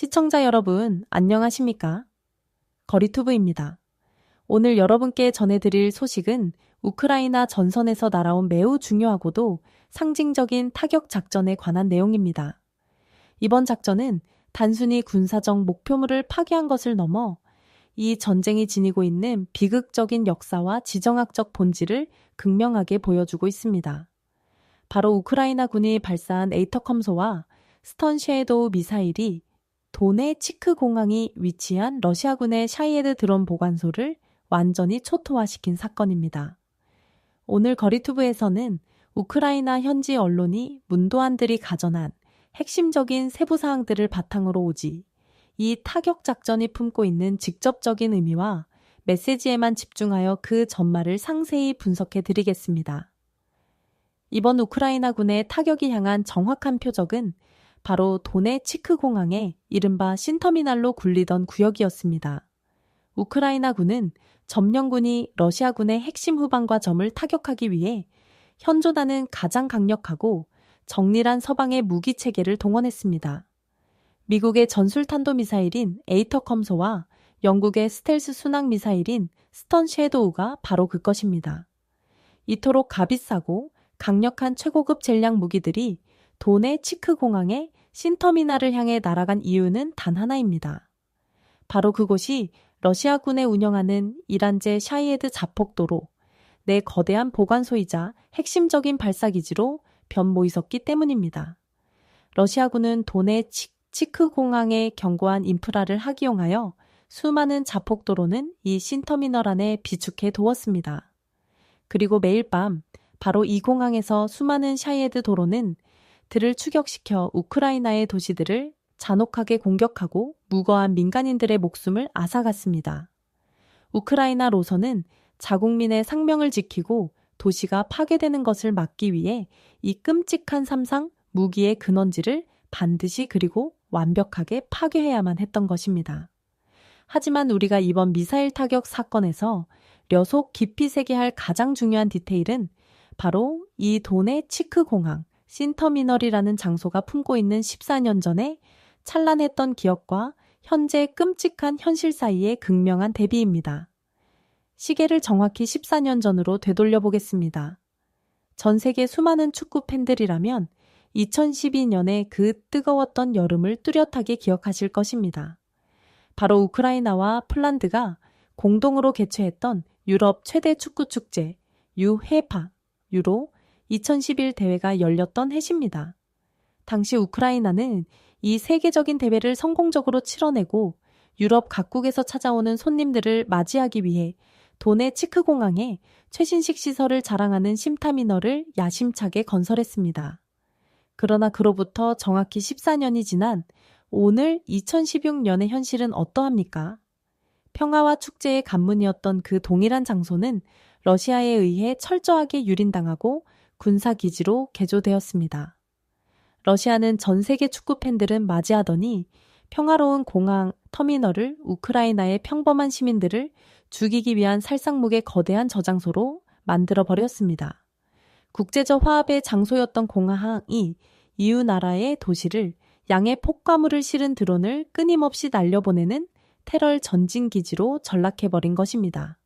시청자 여러분, 안녕하십니까? 거리투브입니다. 오늘 여러분께 전해드릴 소식은 우크라이나 전선에서 날아온 매우 중요하고도 상징적인 타격 작전에 관한 내용입니다. 이번 작전은 단순히 군사적 목표물을 파괴한 것을 넘어 이 전쟁이 지니고 있는 비극적인 역사와 지정학적 본질을 극명하게 보여주고 있습니다. 바로 우크라이나군이 발사한 에이터컴소와 스턴 섀도우 미사일이 도네치크 공항이 위치한 러시아군의 샤이헤드 드론 보관소를 완전히 초토화시킨 사건입니다. 오늘 거리투브에서는 우크라이나 현지 언론이 문도안들이 가전한 핵심적인 세부 사항들을 바탕으로 오지 이 타격 작전이 품고 있는 직접적인 의미와 메시지에만 집중하여 그 전말을 상세히 분석해 드리겠습니다. 이번 우크라이나군의 타격이 향한 정확한 표적은 바로 도네치크 공항의 이른바 신터미날로 굴리던 구역이었습니다. 우크라이나군은 점령군이 러시아군의 핵심 후방과 점을 타격하기 위해 현존하는 가장 강력하고 정밀한 서방의 무기 체계를 동원했습니다. 미국의 전술탄도미사일인 에이터컴소와 영국의 스텔스 순항 미사일인 스턴 섀도우가 바로 그 것입니다. 이토록 값비싸고 강력한 최고급 전략 무기들이 도네치크 공항의 신터미날을 향해 날아간 이유는 단 하나입니다. 바로 그곳이 러시아군에 운영하는 이란제 샤이헤드 자폭도로 내 거대한 보관소이자 핵심적인 발사기지로 변모 있었기 때문입니다. 러시아군은 도네치크 공항의 견고한 인프라를 학이용하여 수많은 자폭도로는 이 신터미널 안에 비축해 두었습니다. 그리고 매일 밤 바로 이 공항에서 수많은 샤이헤드 도로는 들을 추격시켜 우크라이나의 도시들을 잔혹하게 공격하고 무고한 민간인들의 목숨을 앗아갔습니다. 우크라이나로서는 자국민의 생명을 지키고 도시가 파괴되는 것을 막기 위해 이 끔찍한 삼상 무기의 근원지를 반드시 그리고 완벽하게 파괴해야만 했던 것입니다. 하지만 우리가 이번 미사일 타격 사건에서 려속 깊이 새겨야 할 가장 중요한 디테일은 바로 이 도네치크 공항, 신터미널이라는 장소가 품고 있는 14년 전에 찬란했던 기억과 현재 끔찍한 현실 사이의 극명한 대비입니다. 시계를 정확히 14년 전으로 되돌려 보겠습니다. 전 세계 수많은 축구 팬들이라면 2012년에 그 뜨거웠던 여름을 뚜렷하게 기억하실 것입니다. 바로 우크라이나와 폴란드가 공동으로 개최했던 유럽 최대 축구 축제 유헤파 유로 2011 대회가 열렸던 해입니다. 당시 우크라이나는 이 세계적인 대회를 성공적으로 치러내고 유럽 각국에서 찾아오는 손님들을 맞이하기 위해 도네치크 공항에 최신식 시설을 자랑하는 신터미널을 야심차게 건설했습니다. 그러나 그로부터 정확히 14년이 지난 오늘 2016년의 현실은 어떠합니까? 평화와 축제의 관문이었던 그 동일한 장소는 러시아에 의해 철저하게 유린당하고 군사기지로 개조되었습니다. 러시아는 전 세계 축구 팬들은 맞이하더니 평화로운 공항 터미널을 우크라이나의 평범한 시민들을 죽이기 위한 살상무의 거대한 저장소로 만들어버렸습니다. 국제적 화합의 장소였던 공항이 이웃 나라의 도시를 양의 폭과물을 실은 드론을 끊임없이 날려보내는 테러 전진기지로 전락해버린 것입니다.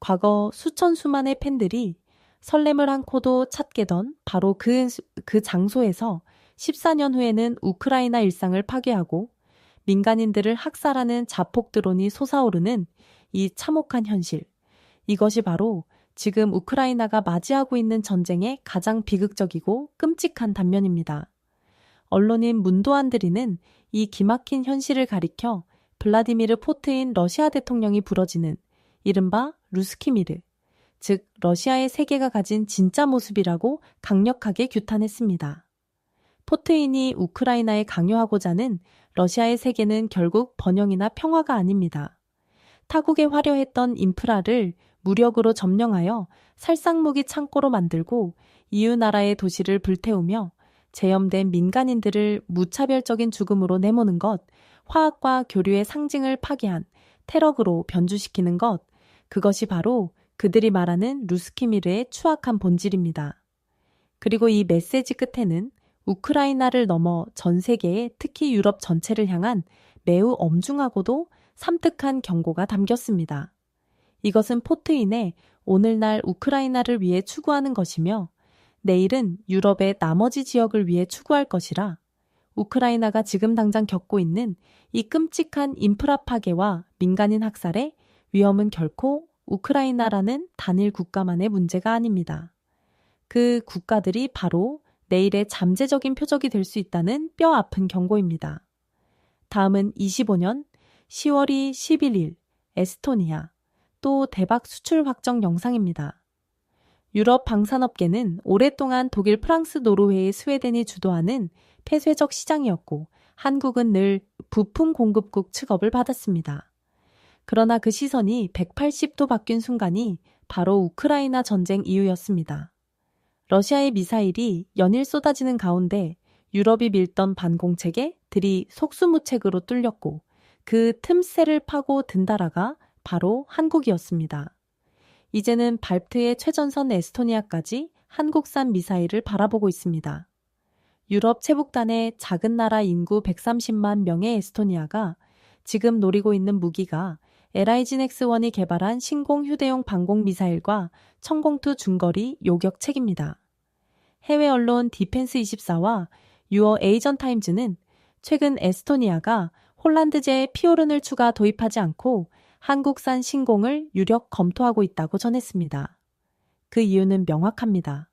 과거 수천 수만의 팬들이 설렘을 한코도 찾게던 바로 그 장소에서 14년 후에는 우크라이나 일상을 파괴하고 민간인들을 학살하는 자폭 드론이 솟아오르는 이 참혹한 현실. 이것이 바로 지금 우크라이나가 맞이하고 있는 전쟁의 가장 비극적이고 끔찍한 단면입니다. 언론인 문도안드리는 이 기막힌 현실을 가리켜 블라디미르 푸틴 러시아 대통령이 부러지는 이른바 루스키미르, 즉 러시아의 세계가 가진 진짜 모습이라고 강력하게 규탄했습니다. 푸틴이 우크라이나에 강요하고자 하는 러시아의 세계는 결국 번영이나 평화가 아닙니다. 타국에 화려했던 인프라를 무력으로 점령하여 살상무기 창고로 만들고 이웃 나라의 도시를 불태우며 재염된 민간인들을 무차별적인 죽음으로 내모는 것, 화학과 교류의 상징을 파괴한 테러로 변주시키는 것, 그것이 바로 그들이 말하는 루스키미르의 추악한 본질입니다. 그리고 이 메시지 끝에는 우크라이나를 넘어 전 세계에 특히 유럽 전체를 향한 매우 엄중하고도 섬뜩한 경고가 담겼습니다. 이것은 포트인의 오늘날 우크라이나를 위해 추구하는 것이며 내일은 유럽의 나머지 지역을 위해 추구할 것이라 우크라이나가 지금 당장 겪고 있는 이 끔찍한 인프라 파괴와 민간인 학살의 위험은 결코 우크라이나라는 단일 국가만의 문제가 아닙니다. 그 국가들이 바로 내일의 잠재적인 표적이 될 수 있다는 뼈아픈 경고입니다. 다음은 25년 10월 11일 에스토니아 또 대박 수출 확정 영상입니다. 유럽 방산업계는 오랫동안 독일, 프랑스, 노르웨이, 스웨덴이 주도하는 폐쇄적 시장이었고 한국은 늘 부품 공급국 취급을 받았습니다. 그러나 그 시선이 180도 바뀐 순간이 바로 우크라이나 전쟁 이후였습니다. 러시아의 미사일이 연일 쏟아지는 가운데 유럽이 밀던 반공체계들이 속수무책으로 뚫렸고 그 틈새를 파고 든 나라가 바로 한국이었습니다. 이제는 발트의 최전선 에스토니아까지 한국산 미사일을 바라보고 있습니다. 유럽 최북단의 작은 나라 인구 130만 명의 에스토니아가 지금 노리고 있는 무기가 LIGN-X1이 개발한 신공 휴대용 방공 미사일과 청공투 중거리 요격책입니다. 해외 언론 디펜스24와 유어 에이전타임즈는 최근 에스토니아가 홀란드제 피오른을 추가 도입하지 않고 한국산 신공을 유력 검토하고 있다고 전했습니다. 그 이유는 명확합니다.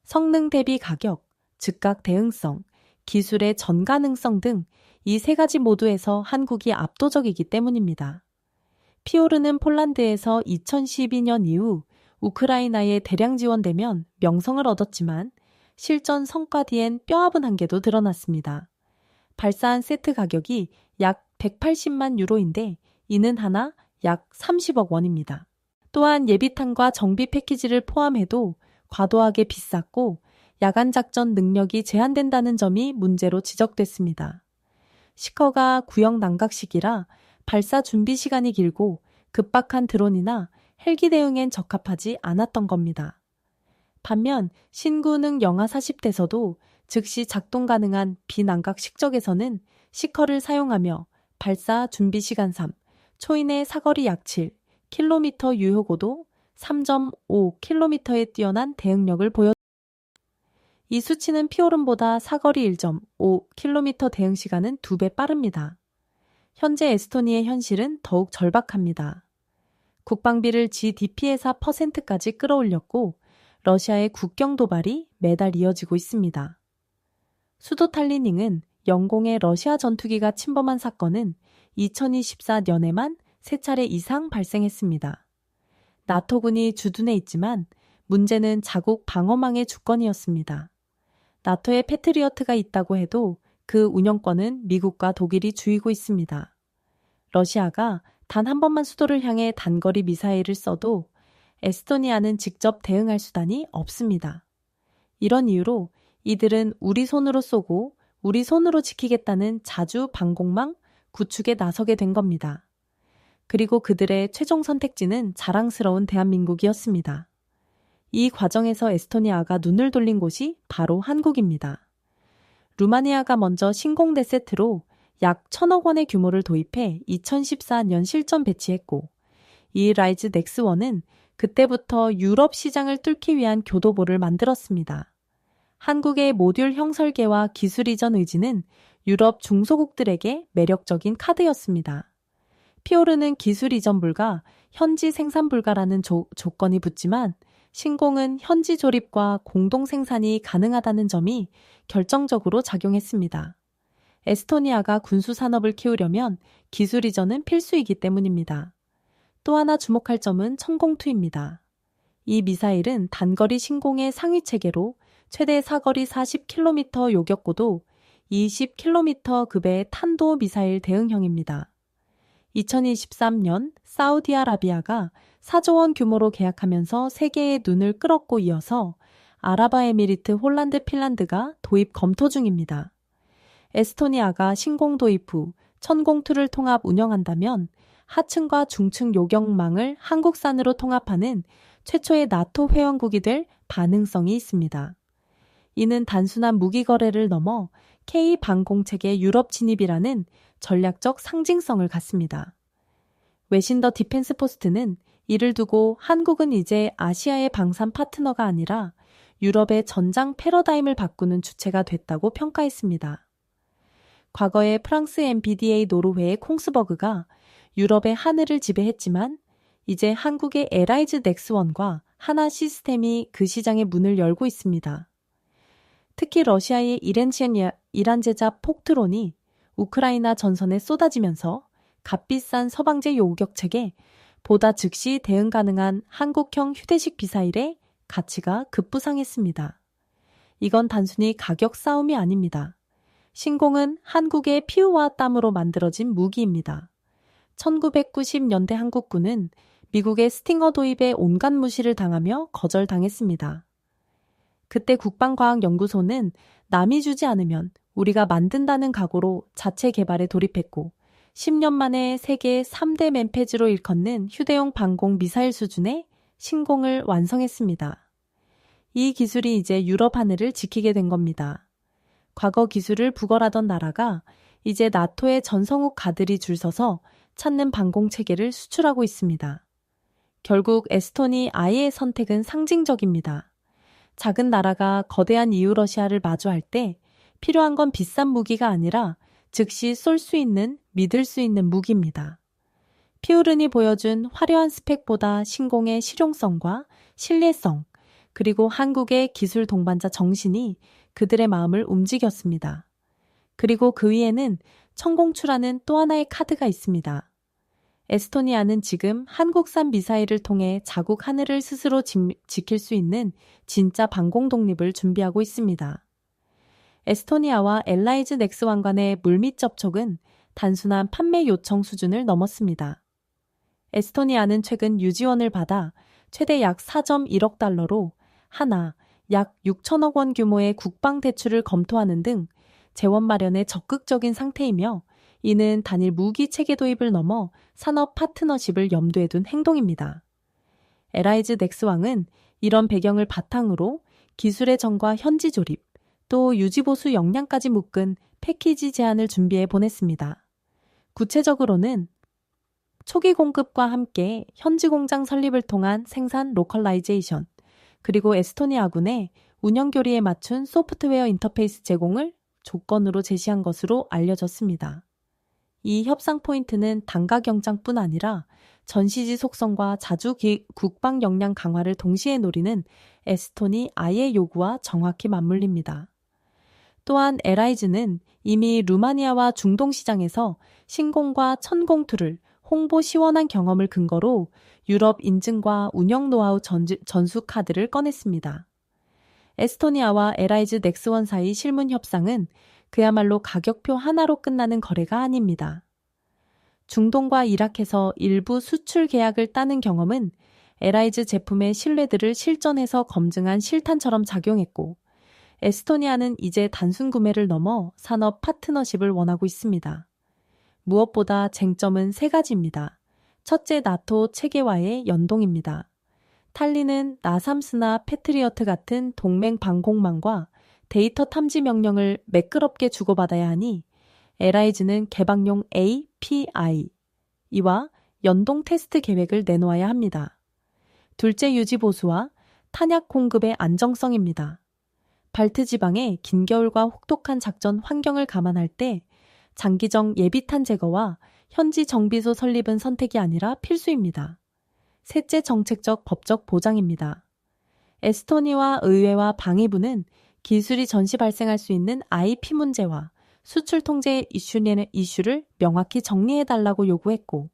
성능 대비 가격, 즉각 대응성, 기술의 전가능성 등 이 세 가지 모두에서 한국이 압도적이기 때문입니다. 피오르는 폴란드에서 2012년 이후 우크라이나에 대량 지원되면 명성을 얻었지만 실전 성과 뒤엔 뼈아픈 한계도 드러났습니다. 발사한 세트 가격이 약 180만 유로인데 이는 하나 약 30억 원입니다. 또한 예비탄과 정비 패키지를 포함해도 과도하게 비쌌고 야간 작전 능력이 제한된다는 점이 문제로 지적됐습니다. 시커가 구형 난각식이라 발사 준비 시간이 길고 급박한 드론이나 헬기 대응엔 적합하지 않았던 겁니다. 반면 신구능 영하 40대에서도 즉시 작동 가능한 비난각 식적에서는 시커를 사용하며 발사 준비 시간 3, 초인의 사거리 약 7, 킬로미터 유효고도 3.5km에 뛰어난 대응력을 보였습니다. 이 수치는 피오른보다 사거리 1.5km 대응 시간은 2배 빠릅니다. 현재 에스토니아의 현실은 더욱 절박합니다. 국방비를 GDP에서 %까지 끌어올렸고 러시아의 국경 도발이 매달 이어지고 있습니다. 수도 탈리닝은 영공의 러시아 전투기가 침범한 사건은 2024년에만 3차례 이상 발생했습니다. 나토군이 주둔해 있지만 문제는 자국 방어망의 주권이었습니다. 나토에 패트리어트가 있다고 해도 그 운영권은 미국과 독일이 쥐고 있습니다. 러시아가 단 한 번만 수도를 향해 단거리 미사일을 써도 에스토니아는 직접 대응할 수단이 없습니다. 이런 이유로 이들은 우리 손으로 쏘고 우리 손으로 지키겠다는 자주 방공망 구축에 나서게 된 겁니다. 그리고 그들의 최종 선택지는 자랑스러운 대한민국이었습니다. 이 과정에서 에스토니아가 눈을 돌린 곳이 바로 한국입니다. 루마니아가 먼저 신공대 세트로 약 1,000억 원의 규모를 도입해 2014년 실전 배치했고 이 라이즈 넥스1은 그때부터 유럽 시장을 뚫기 위한 교도보를 만들었습니다. 한국의 모듈형 설계와 기술 이전 의지는 유럽 중소국들에게 매력적인 카드였습니다. 피오르는 기술 이전 불가, 현지 생산 불가라는 조건이 붙지만 신공은 현지 조립과 공동 생산이 가능하다는 점이 결정적으로 작용했습니다. 에스토니아가 군수 산업을 키우려면 기술 이전은 필수이기 때문입니다. 또 하나 주목할 점은 청공투입니다. 이 미사일은 단거리 신공의 상위 체계로 최대 사거리 40km 요격고도 20km 급의 탄도 미사일 대응형입니다. 2023년 사우디아라비아가 4조 원 규모로 계약하면서 세계의 눈을 끌었고 이어서 아랍에미리트, 홀란드, 핀란드가 도입 검토 중입니다. 에스토니아가 신공 도입 후 천공투를 통합 운영한다면 하층과 중층 요격망을 한국산으로 통합하는 최초의 나토 회원국이 될 가능성이 있습니다. 이는 단순한 무기 거래를 넘어 K방공체계 유럽 진입이라는 전략적 상징성을 갖습니다. 외신 더 디펜스 포스트는 이를 두고 한국은 이제 아시아의 방산 파트너가 아니라 유럽의 전장 패러다임을 바꾸는 주체가 됐다고 평가했습니다. 과거에 프랑스 MBDA 노르웨이의 콩스버그가 유럽의 하늘을 지배했지만 이제 한국의 에라이즈 넥스원과 하나 시스템이 그 시장의 문을 열고 있습니다. 특히 러시아의 이란 제작 폭트론이 우크라이나 전선에 쏟아지면서 값비싼 서방제 요격책에 보다 즉시 대응 가능한 한국형 휴대식 미사일의 가치가 급부상했습니다. 이건 단순히 가격 싸움이 아닙니다. 신공은 한국의 피우와 땀으로 만들어진 무기입니다. 1990년대 한국군은 미국의 스팅어 도입에 온갖 무시를 당하며 거절당했습니다. 그때 국방과학연구소는 남이 주지 않으면 우리가 만든다는 각오로 자체 개발에 돌입했고 10년 만에 세계 3대 맨패즈로 일컫는 휴대용 방공 미사일 수준의 신공을 완성했습니다. 이 기술이 이제 유럽 하늘을 지키게 된 겁니다. 과거 기술을 부걸하던 나라가 이제 나토의 전성욱 가들이 줄 서서 찾는 방공 체계를 수출하고 있습니다. 결국 에스토니 아이의 선택은 상징적입니다. 작은 나라가 거대한 이유러시아를 마주할 때 필요한 건 비싼 무기가 아니라 즉시 쏠 수 있는, 믿을 수 있는 무기입니다. 피오른이 보여준 화려한 스펙보다 신공의 실용성과 신뢰성, 그리고 한국의 기술 동반자 정신이 그들의 마음을 움직였습니다. 그리고 그 위에는 천공추라는 또 하나의 카드가 있습니다. 에스토니아는 지금 한국산 미사일을 통해 자국 하늘을 스스로 지킬 수 있는 진짜 방공 독립을 준비하고 있습니다. 에스토니아와 엘라이즈 넥스원 간의 물밑 접촉은 단순한 판매 요청 수준을 넘었습니다. 에스토니아는 최근 유지원을 받아 최대 약 4.1억 달러로 하나 약 6천억 원 규모의 국방 대출을 검토하는 등 재원 마련에 적극적인 상태이며 이는 단일 무기 체계 도입을 넘어 산업 파트너십을 염두에 둔 행동입니다. 엘라이즈 넥스왕은 이런 배경을 바탕으로 기술의 정과 현지 조립, 또 유지보수 역량까지 묶은 패키지 제안을 준비해 보냈습니다. 구체적으로는 초기 공급과 함께 현지 공장 설립을 통한 생산 로컬라이제이션, 그리고 에스토니아군의 운영 교리에 맞춘 소프트웨어 인터페이스 제공을 조건으로 제시한 것으로 알려졌습니다. 이 협상 포인트는 단가 경장뿐 아니라 전시지 속성과 자주 국방 역량 강화를 동시에 노리는 에스토니 아이의 요구와 정확히 맞물립니다. 또한 엘라이즈는 이미 루마니아와 중동 시장에서 신공과 천공투를 홍보 시원한 경험을 근거로 유럽 인증과 운영 노하우 전수 카드를 꺼냈습니다. 에스토니아와 엘라이즈 넥스원 사이 실문 협상은 그야말로 가격표 하나로 끝나는 거래가 아닙니다. 중동과 이라크에서 일부 수출 계약을 따는 경험은 엘라이즈 제품의 신뢰도를 실전에서 검증한 실탄처럼 작용했고 에스토니아는 이제 단순 구매를 넘어 산업 파트너십을 원하고 있습니다. 무엇보다 쟁점은 세 가지입니다. 첫째, 나토 체계와의 연동입니다. 탈리는 나삼스나 패트리어트 같은 동맹 방공망과 데이터 탐지 명령을 매끄럽게 주고받아야 하니 엘라이즈는 개방용 API 이와 연동 테스트 계획을 내놓아야 합니다. 둘째, 유지 보수와 탄약 공급의 안정성입니다. 발트 지방의 긴 겨울과 혹독한 작전 환경을 감안할 때 장기적 예비탄 제거와 현지 정비소 설립은 선택이 아니라 필수입니다. 셋째, 정책적 법적 보장입니다. 에스토니아 의회와 방위부는 기술이 전시 발생할 수 있는 IP 문제와 수출 통제 이슈를 명확히 정리해달라고 요구했고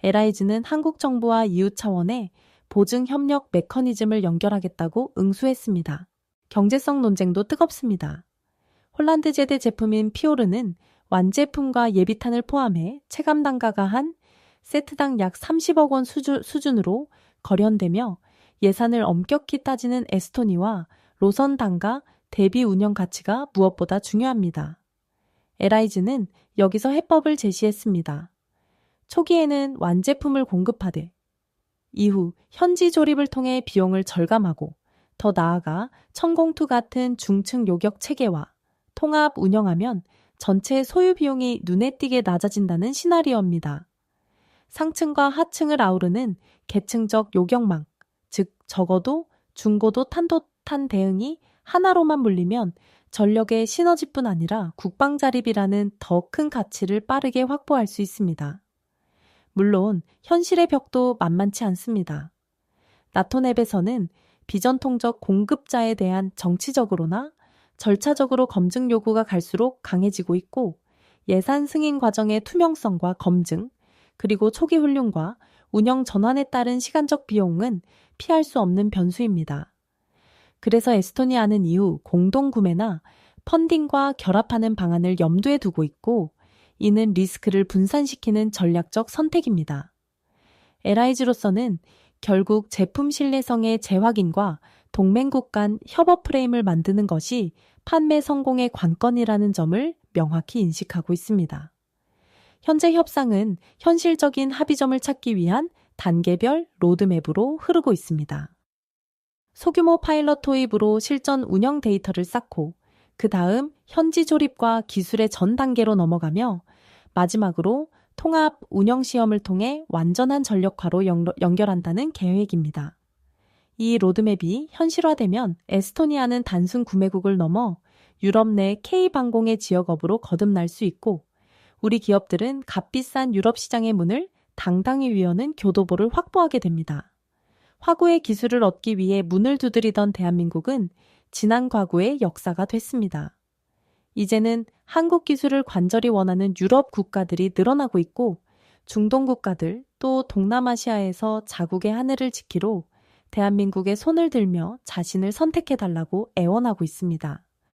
엘라이즈는 한국 정부와 EU 차원의 보증 협력 메커니즘을 연결하겠다고 응수했습니다. 경제성 논쟁도 뜨겁습니다. 홀란드 제대 제품인 피오르는 완제품과 예비탄을 포함해 체감 단가가 한 세트당 약 30억 원 수준으로 거련되며 예산을 엄격히 따지는 에스토니와 로선 단가 대비 운영 가치가 무엇보다 중요합니다. 엘라이즈는 여기서 해법을 제시했습니다. 초기에는 완제품을 공급하되 이후 현지 조립을 통해 비용을 절감하고 더 나아가 천공투 같은 중층 요격 체계와 통합 운영하면 전체 소유 비용이 눈에 띄게 낮아진다는 시나리오입니다. 상층과 하층을 아우르는 계층적 요격망, 즉 적어도 중고도 탄도탄 대응이 하나로만 물리면 전력의 시너지뿐 아니라 국방 자립이라는 더 큰 가치를 빠르게 확보할 수 있습니다. 물론 현실의 벽도 만만치 않습니다. 나토nep에서는 비전통적 공급자에 대한 정치적으로나 절차적으로 검증 요구가 갈수록 강해지고 있고 예산 승인 과정의 투명성과 검증, 그리고 초기 훈련과 운영 전환에 따른 시간적 비용은 피할 수 없는 변수입니다. 그래서 에스토니아는 이후 공동구매나 펀딩과 결합하는 방안을 염두에 두고 있고 이는 리스크를 분산시키는 전략적 선택입니다. LIG로서는 결국 제품 신뢰성의 재확인과 동맹국 간 협업 프레임을 만드는 것이 판매 성공의 관건이라는 점을 명확히 인식하고 있습니다. 현재 협상은 현실적인 합의점을 찾기 위한 단계별 로드맵으로 흐르고 있습니다. 소규모 파일럿 도입으로 실전 운영 데이터를 쌓고 그 다음 현지 조립과 기술의 전 단계로 넘어가며 마지막으로 통합 운영 시험을 통해 완전한 전력화로 연결한다는 계획입니다. 이 로드맵이 현실화되면 에스토니아는 단순 구매국을 넘어 유럽 내 K방공의 지역업으로 거듭날 수 있고 우리 기업들은 값비싼 유럽 시장의 문을 당당히 여는 교도보를 확보하게 됩니다. 화구의 기술을 얻기 위해 문을 두드리던 대한민국은 지난 과거의 역사가 됐습니다. 이제는 한국 기술을 관절히 원하는 유럽 국가들이 늘어나고 있고 중동 국가들 또 동남아시아에서 자국의 하늘을 지키러 대한민국의 손을 들며 자신을 선택해달라고 애원하고 있습니다.